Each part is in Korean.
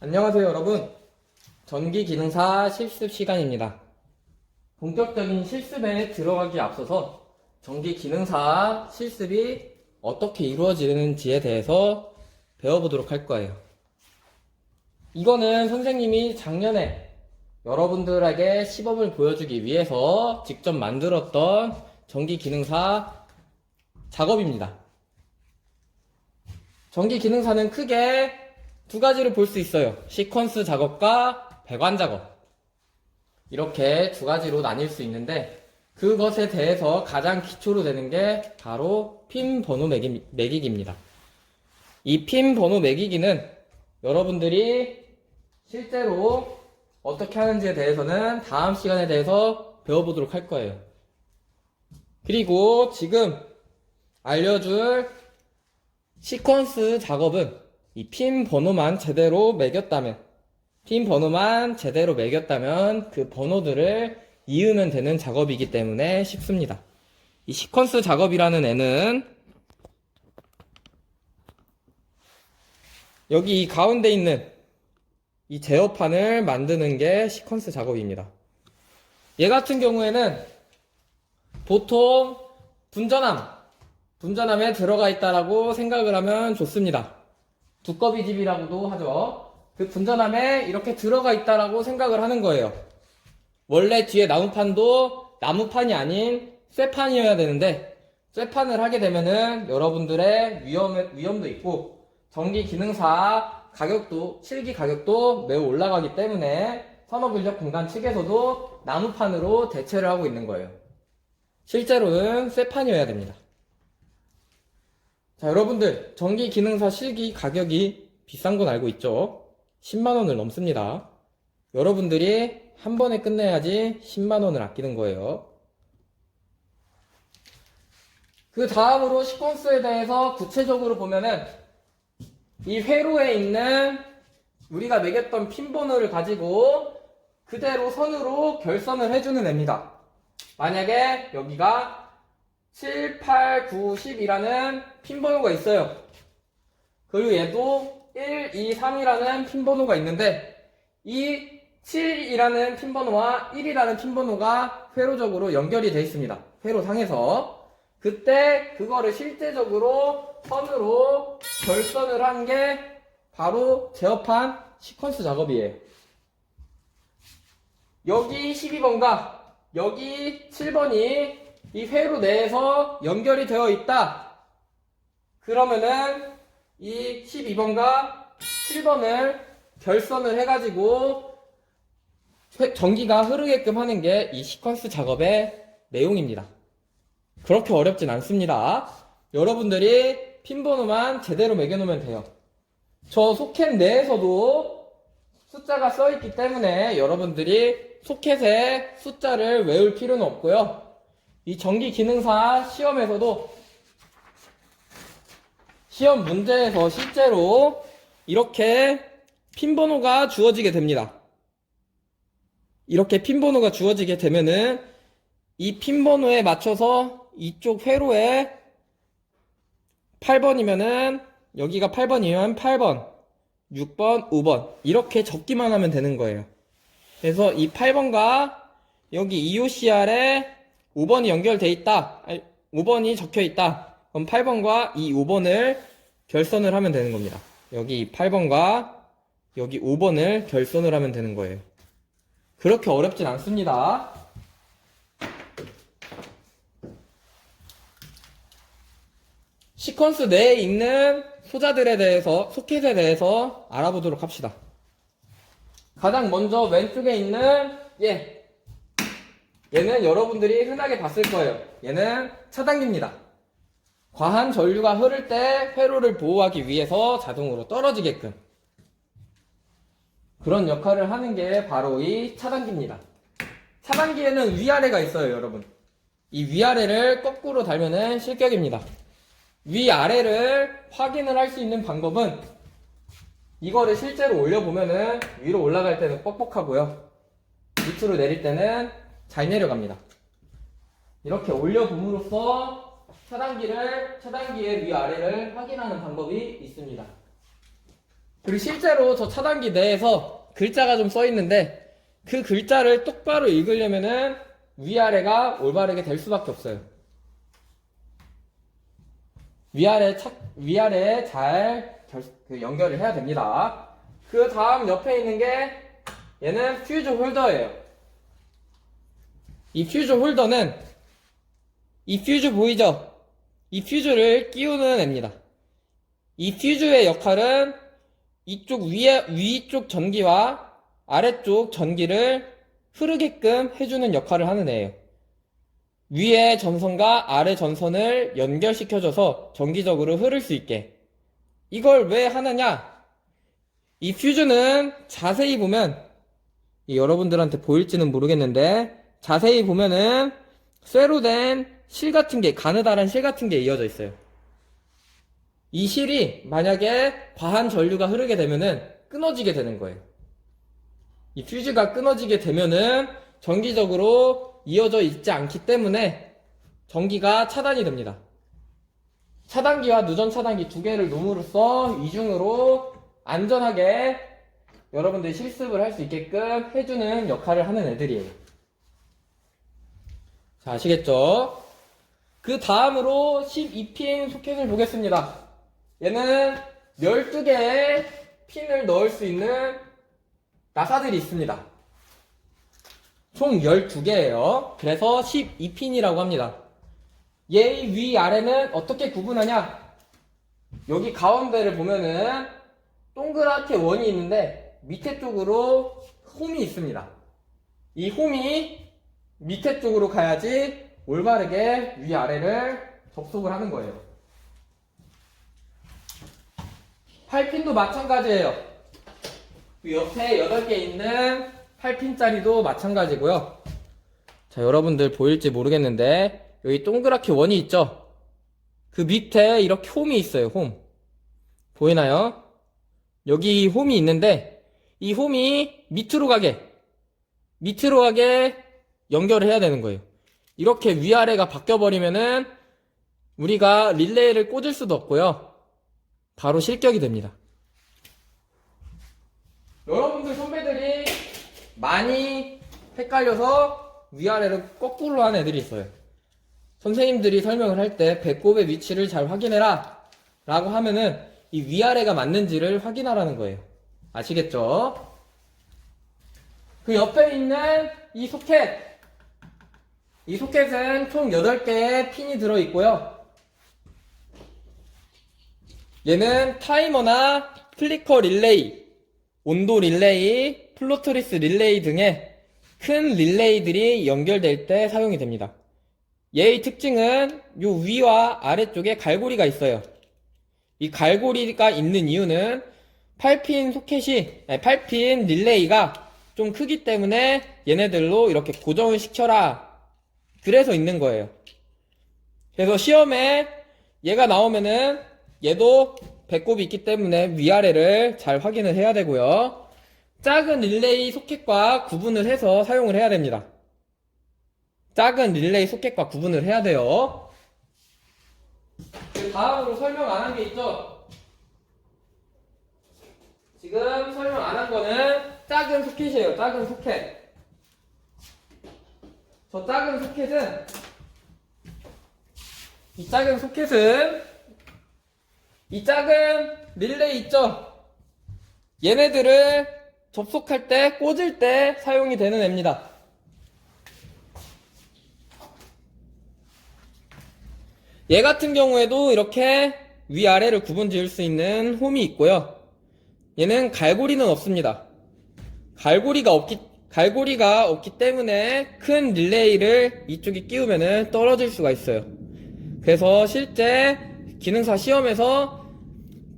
안녕하세요 여러분. 전기기능사 실습 시간입니다. 본격적인 실습에 들어가기 앞서서 전기기능사 실습이 어떻게 이루어지는지에 대해서 배워보도록 할 거예요. 이거는 선생님이 작년에 여러분들에게 시범을 보여주기 위해서 직접 만들었던 전기기능사 작업입니다. 전기기능사는 크게 두 가지를 볼 수 있어요. 시퀀스 작업과 배관 작업. 이렇게 두 가지로 나뉠 수 있는데 그것에 대해서 가장 기초로 되는 게 바로 핀 번호 매기기입니다. 이 핀 번호 매기기는 여러분들이 실제로 어떻게 하는지에 대해서는 다음 시간에 대해서 배워보도록 할 거예요. 그리고 지금 알려줄 시퀀스 작업은 이 핀 번호만 제대로 매겼다면 그 번호들을 이으면 되는 작업이기 때문에 쉽습니다. 이 시퀀스 작업이라는 애는 여기 이 가운데 있는 이 제어판을 만드는 게 시퀀스 작업입니다. 얘 같은 경우에는 보통 분전함에 들어가 있다라고 생각을 하면 좋습니다. 두꺼비 집이라고도 하죠. 그 분전함에 이렇게 들어가 있다라고 생각을 하는 거예요. 원래 뒤에 나무판도 나무판이 아닌 쇠판이어야 되는데 쇠판을 하게 되면은 여러분들의 위험도 있고 전기기능사 실기 가격도 매우 올라가기 때문에 산업인력공단 측에서도 나무판으로 대체를 하고 있는 거예요. 실제로는 쇠판이어야 됩니다. 자, 여러분들 전기기능사 실기 가격이 비싼 건 알고 있죠? 10만원을 넘습니다. 여러분들이 한 번에 끝내야지 10만원을 아끼는 거예요. 그 다음으로 시퀀스에 대해서 구체적으로 보면은 이 회로에 있는 우리가 매겼던 핀 번호를 가지고 그대로 선으로 결선을 해주는 애입니다. 만약에 여기가 7, 8, 9, 10이라는 핀 번호가 있어요. 그리고 얘도 1, 2, 3이라는 핀 번호가 있는데 이 7이라는 핀 번호와 1이라는 핀 번호가 회로적으로 연결이 되어 있습니다. 회로상에서. 그때 그거를 실제적으로 선으로 결선을 한 게 바로 제어판 시퀀스 작업이에요. 여기 12번과 여기 7번이 이 회로 내에서 연결이 되어 있다. 그러면은 이 12번과 7번을 결선을 해가지고 전기가 흐르게끔 하는 게 이 시퀀스 작업의 내용입니다. 그렇게 어렵진 않습니다. 여러분들이 핀 번호만 제대로 매겨놓으면 돼요. 저 소켓 내에서도 숫자가 써있기 때문에 여러분들이 소켓에 숫자를 외울 필요는 없고요. 이 전기기능사 시험에서도 시험 문제에서 실제로 이렇게 핀 번호가 주어지게 됩니다. 이렇게 핀 번호가 주어지게 되면은 이 핀 번호에 맞춰서 이쪽 회로에 8번이면은 여기가 8번이면 8번, 6번, 5번 이렇게 적기만 하면 되는 거예요. 그래서 이 8번과 여기 EOCR에 5번이 연결돼 있다. 5번이 적혀 있다. 그럼 8번과 이 5번을 결선을 하면 되는 겁니다. 여기 8번과 여기 5번을 결선을 하면 되는 거예요. 그렇게 어렵진 않습니다. 시퀀스 내에 있는 소자들에 대해서, 소켓에 대해서 알아보도록 합시다. 가장 먼저 왼쪽에 있는 얘는 여러분들이 흔하게 봤을 거예요. 얘는 차단기입니다. 과한 전류가 흐를 때 회로를 보호하기 위해서 자동으로 떨어지게끔 그런 역할을 하는 게 바로 이 차단기입니다. 차단기에는 위아래가 있어요, 여러분. 이 위아래를 거꾸로 달면은 실격입니다. 위아래를 확인을 할 수 있는 방법은 이거를 실제로 올려보면은 위로 올라갈 때는 뻑뻑하고요. 밑으로 내릴 때는 잘 내려갑니다. 이렇게 올려봄으로써 차단기의 위아래를 확인하는 방법이 있습니다. 그리고 실제로 저 차단기 내에서 글자가 좀 써 있는데 그 글자를 똑바로 읽으려면은 위아래가 올바르게 될 수밖에 없어요. 위아래 잘 연결을 해야 됩니다. 그 다음 옆에 있는 게 얘는 퓨즈 홀더예요. 이 퓨즈 홀더는 이 퓨즈 보이죠? 이 퓨즈를 끼우는 애입니다. 이 퓨즈의 역할은 이쪽 위쪽 전기와 아래쪽 전기를 흐르게끔 해주는 역할을 하는 애예요. 위의 전선과 아래 전선을 연결시켜줘서 정기적으로 흐를 수 있게. 이걸 왜 하느냐? 이 퓨즈는 자세히 보면 여러분들한테 보일지는 모르겠는데 자세히 보면은 쇠로 된 실 같은 게, 가느다란 실 같은 게 이어져 있어요. 이 실이 만약에 과한 전류가 흐르게 되면은 끊어지게 되는 거예요. 이 퓨즈가 끊어지게 되면은 정기적으로 이어져 있지 않기 때문에 전기가 차단이 됩니다. 차단기와 누전 차단기 두 개를 놓음으로써 이중으로 안전하게 여러분들이 실습을 할 수 있게끔 해주는 역할을 하는 애들이에요. 자, 아시겠죠? 그 다음으로 12핀 소켓을 보겠습니다. 얘는 12개의 핀을 넣을 수 있는 나사들이 있습니다. 총 12개예요. 그래서 12핀이라고 합니다. 얘의 위아래는 어떻게 구분하냐? 여기 가운데를 보면은 동그랗게 원이 있는데 밑에 쪽으로 홈이 있습니다. 이 홈이 밑에 쪽으로 가야지 올바르게 위아래를 접속을 하는 거예요. 8핀도 마찬가지예요. 그 옆에 8개 있는 8핀짜리도 마찬가지고요. 자, 여러분들 보일지 모르겠는데 여기 동그랗게 원이 있죠? 그 밑에 이렇게 홈이 있어요. 홈 보이나요? 여기 홈이 있는데 이 홈이 밑으로 가게 연결을 해야 되는 거예요. 이렇게 위아래가 바뀌어버리면은 우리가 릴레이를 꽂을 수도 없고요. 바로 실격이 됩니다. 여러분들 선배들이 많이 헷갈려서 위아래를 거꾸로 하는 애들이 있어요. 선생님들이 설명을 할 때 배꼽의 위치를 잘 확인해라 라고 하면은 이 위아래가 맞는지를 확인하라는 거예요. 아시겠죠? 그 옆에 있는 이 소켓, 이 소켓은 총 8개의 핀이 들어있고요. 얘는 타이머나 플리커 릴레이, 온도 릴레이, 플로트리스 릴레이 등의 큰 릴레이들이 연결될 때 사용이 됩니다. 얘의 특징은 요 위와 아래쪽에 갈고리가 있어요. 이 갈고리가 있는 이유는 8핀 릴레이가 좀 크기 때문에 얘네들로 이렇게 고정을 시켜라. 그래서 있는 거예요. 그래서 시험에 얘가 나오면은 얘도 배꼽이 있기 때문에 위아래를 잘 확인을 해야 되고요. 작은 릴레이 소켓과 구분을 해서 사용을 해야 됩니다. 작은 릴레이 소켓과 구분을 해야 돼요. 다음으로 설명 안 한 게 있죠? 지금 설명 안 한 거는 작은 소켓이에요. 작은 소켓. 저 작은 소켓은 이 작은 릴레이 있죠? 얘네들을 접속할 때, 꽂을 때 사용이 되는 애입니다. 얘 같은 경우에도 이렇게 위아래를 구분 지을 수 있는 홈이 있고요. 얘는 갈고리는 없습니다. 갈고리가 없기 때문에 큰 릴레이를 이쪽에 끼우면은 떨어질 수가 있어요. 그래서 실제 기능사 시험에서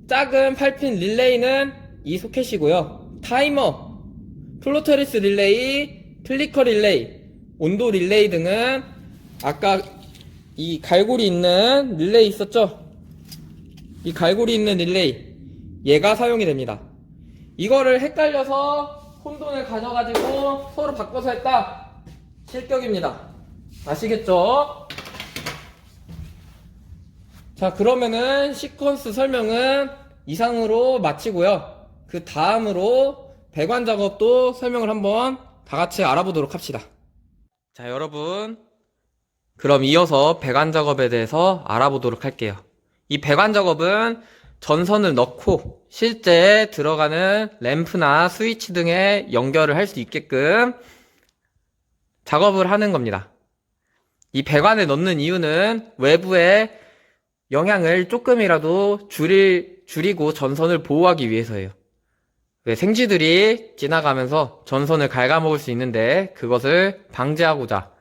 작은 8핀 릴레이는 이 소켓이고요. 타이머, 플로터리스 릴레이, 플리커 릴레이, 온도 릴레이 등은 아까 이 갈고리 있는 릴레이 있었죠? 이 갈고리 있는 릴레이, 얘가 사용이 됩니다. 이거를 헷갈려서 혼돈을 가져가지고 서로 바꿔서 했다. 실격입니다. 아시겠죠? 자, 그러면은 시퀀스 설명은 이상으로 마치고요. 그 다음으로 배관 작업도 설명을 한번 다 같이 알아보도록 합시다. 자, 여러분. 그럼 이어서 배관 작업에 대해서 알아보도록 할게요. 이 배관 작업은 전선을 넣고 실제 들어가는 램프나 스위치 등에 연결을 할 수 있게끔 작업을 하는 겁니다. 이 배관을 넣는 이유는 외부의 영향을 조금이라도 줄이고 전선을 보호하기 위해서예요. 왜 생쥐들이 지나가면서 전선을 갉아먹을 수 있는데 그것을 방지하고자,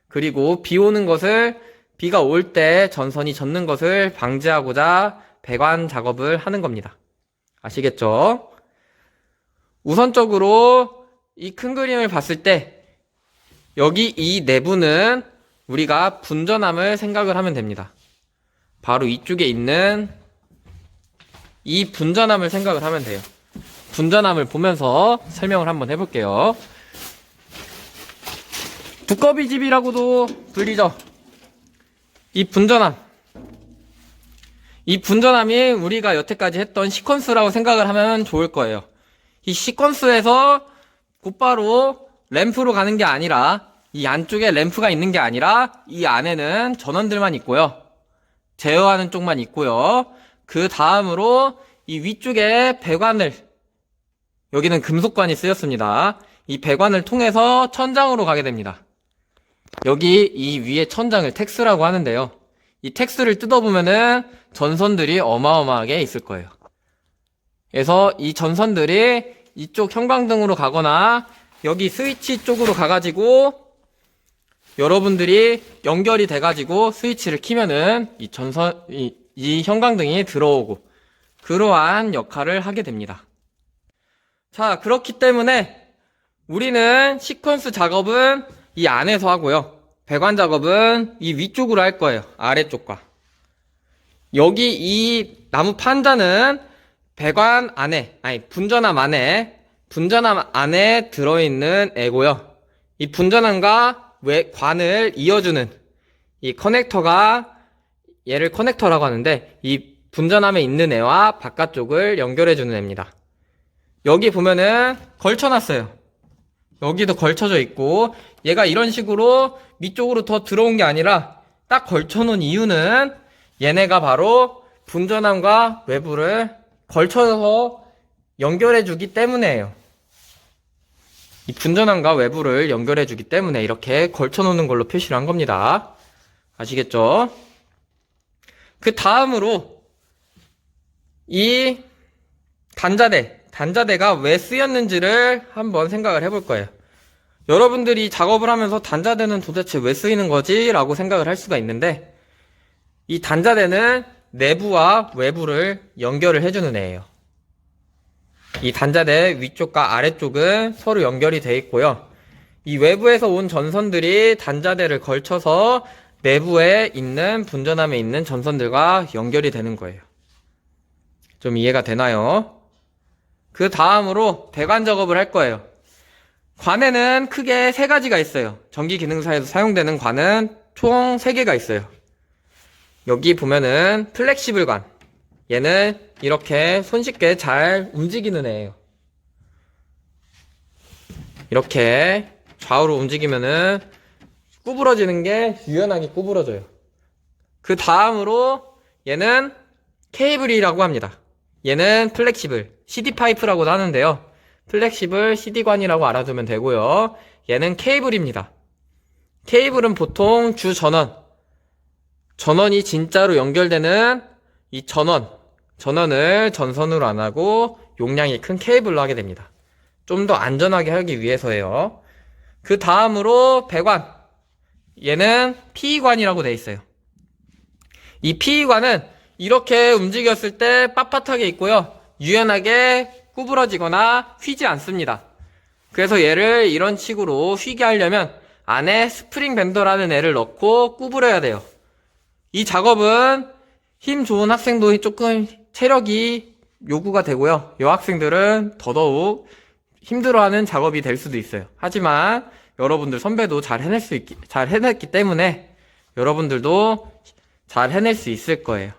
그리고 비 오는 것을, 비가 올 때 전선이 젖는 것을 방지하고자 배관 작업을 하는 겁니다. 아시겠죠? 우선적으로 이 큰 그림을 봤을 때 여기 이 내부는 우리가 분전함을 생각을 하면 됩니다. 바로 이쪽에 있는 이 분전함을 생각을 하면 돼요. 분전함을 보면서 설명을 한번 해볼게요. 두꺼비집이라고도 불리죠. 이 분전함. 이 분전함이 우리가 여태까지 했던 시퀀스라고 생각을 하면 좋을 거예요. 이 시퀀스에서 곧바로 램프로 가는 게 아니라, 이 안쪽에 램프가 있는 게 아니라 이 안에는 전원들만 있고요. 제어하는 쪽만 있고요. 그 다음으로 이 위쪽에 배관을, 여기는 금속관이 쓰였습니다. 이 배관을 통해서 천장으로 가게 됩니다. 여기 이 위에 천장을 텍스라고 하는데요. 이 텍스를 뜯어보면은 전선들이 어마어마하게 있을 거예요. 그래서 이 전선들이 이쪽 형광등으로 가거나 여기 스위치 쪽으로 가가지고 여러분들이 연결이 돼가지고 스위치를 키면은 이 형광등이 들어오고 그러한 역할을 하게 됩니다. 자, 그렇기 때문에 우리는 시퀀스 작업은 이 안에서 하고요. 배관 작업은 이 위쪽으로 할 거예요. 아래쪽과. 여기 이 나무 판자는 배관 안에, 분전함 안에 들어있는 애고요. 이 분전함과 관을 이어주는 이 커넥터가, 얘를 커넥터라고 하는데, 이 분전함에 있는 애와 바깥쪽을 연결해주는 애입니다. 여기 보면은 걸쳐놨어요. 여기도 걸쳐져 있고, 얘가 이런 식으로 밑쪽으로 더 들어온 게 아니라 딱 걸쳐놓은 이유는 얘네가 바로 분전함과 외부를 걸쳐서 연결해주기 때문에요. 이 분전함과 외부를 연결해주기 때문에 이렇게 걸쳐놓는 걸로 표시를 한 겁니다. 아시겠죠? 그 다음으로 이 단자대가 왜 쓰였는지를 한번 생각을 해볼 거예요. 여러분들이 작업을 하면서 단자대는 도대체 왜 쓰이는 거지? 라고 생각을 할 수가 있는데, 이 단자대는 내부와 외부를 연결을 해주는 애예요. 이 단자대 위쪽과 아래쪽은 서로 연결이 되어 있고요. 이 외부에서 온 전선들이 단자대를 걸쳐서 내부에 있는 분전함에 있는 전선들과 연결이 되는 거예요. 좀 이해가 되나요? 그 다음으로 배관 작업을 할 거예요. 관에는 크게 3가지가 있어요. 전기 기능사에서 사용되는 관은 총 3개가 있어요. 여기 보면은 플렉시블 관. 얘는 이렇게 손쉽게 잘 움직이는 애예요. 이렇게 좌우로 움직이면은 구부러지는 게 유연하게 구부러져요. 그 다음으로 얘는 케이블이라고 합니다. 얘는 플렉시블, CD 파이프라고도 하는데요. 플렉시블 CD관이라고 알아두면 되고요. 얘는 케이블입니다. 케이블은 보통 전원이 진짜로 연결되는 이 전원을 전선으로 안 하고 용량이 큰 케이블로 하게 됩니다. 좀 더 안전하게 하기 위해서예요. 그 다음으로 배관. 얘는 PE관이라고 되어 있어요. 이 PE관은 이렇게 움직였을 때 빳빳하게 있고요. 유연하게 구부러지거나 휘지 않습니다. 그래서 얘를 이런 식으로 휘게 하려면 안에 스프링 밴더라는 애를 넣고 구부려야 돼요. 이 작업은 힘 좋은 학생도 조금 체력이 요구가 되고요. 여학생들은 더더욱 힘들어하는 작업이 될 수도 있어요. 하지만 여러분들 선배도 잘 해냈기 때문에 여러분들도 잘 해낼 수 있을 거예요.